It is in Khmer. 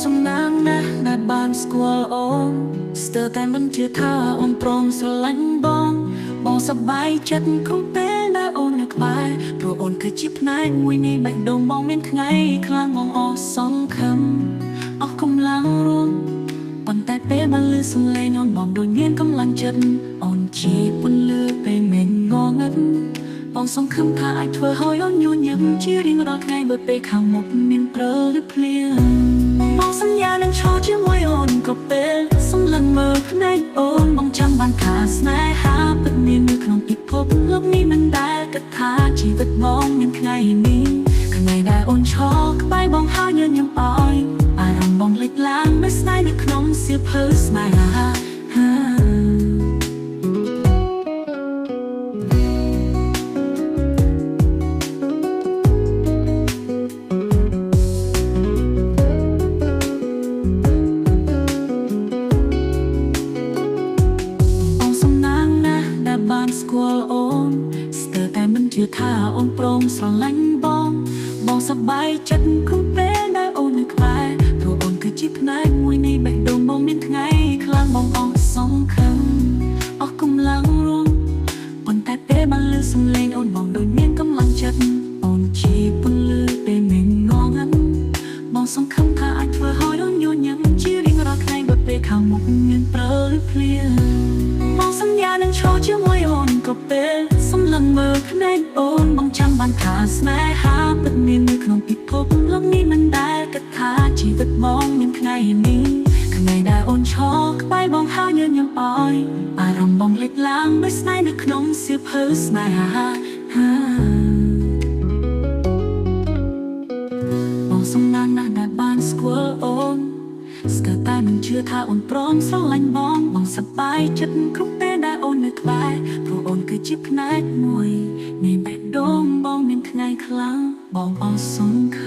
សំណាងណាស់ដែលបានស្គាល់អូនស្ទើរតែមិនជឿថាអូនព្រមស្រឡាញ់បងសប្បាយចិត្តគ្រប់ពេលដែលអូននៅក្បែរព្រោះអូនគឺជាផ្នែកមួយនៃបេះដូងបងមានថ្ងៃខ្លាំងបងអស់សង្ឃឹមអស់កម្លាំងរួមប៉ុន្តែពេលបានឮសំឡេងអូនបងដូចមានកម្លាំងចិត្តអូនជាពន្លឺពេលមេឃងងឹតបងសង្ឃឹមថាអាចធ្វើឲ្យអូនញញឹមជារៀងរាល់ថ្ងៃបើពេលខាងមុខមានព្រលឬភ្លៀងបងសន្យានឹងឈរជាមួយអូនគ្រប់ពេលសម្លឹងមើលភ្នែកអូនបងចាំបានថាស្នេហាពិតមាននៅក្នុងពិភពលោកនេះមិនដែលគិតថាជីវិតបងមានថ្ងៃនេះថ្ងៃដែលអូនឈរក្បែរបងហើយញញឹមឲ្យអារម្មណ៍បងលេចឡើងដោយស្នេហ៍នៅក្នុងសៀវភៅស្នេហាបានស្គាល់អូនស្ទើរតែមិនជឿថាអូនព្រមស្រឡាញ់បងសប្បាយចិត្តគ្រប់ពេលដែលអូននៅក្បែរព្រោះអូនគឺជាផ្នែកមួយនៃបេះដូងបងមានថ្ងៃខ្លាំងបងអស់សង្ឃឹមអស់កម្លាំងរួមប៉ុន្តែពេលបានឮសំឡេងអូនបងដូចមានកម្លាំងចិត្តអូនជាពន្លឺពេលមេឃងងឹតបងសង្ឃឹមថាអាចធ្វើឲ្យអូនញញឹមជារៀងរាល់ថ្ងៃបើពេលខាងមុខមានព្រលឬភ្លៀងបងសន្យានឹងឈរជាមួយអូនគ្រប់ពេលសម្លឹងមើលភ្នែកអូនបងចាំបានថាស្នេហាពិតមាននៅក្នុងពិភពលោកនេះមិនដែលគិតថាជីវិតបងមានថ្ងៃនេះថ្ងៃដែលអូនឈរក្បែរបងហើយញញឹមឲ្យអារម្មណ៍បងលេចឡើងដោយស្នេហ៍នៅក្នុងសៀវភៅស្នេហាបងសំណាងណាស់ដែលបានស្គាល់អូនស្ទើរតែមិនជឿថាអូនព្រមស្រឡាញ់បងសប្បាយចិត្តគ្រប់ពេលដែលអូននៅក្បែរព្រោះអូនគឺជាផ្នែកមួយនៃបេះដូងបងមានថ្ងៃខ្លាំងបងអស់សង្ឃឹម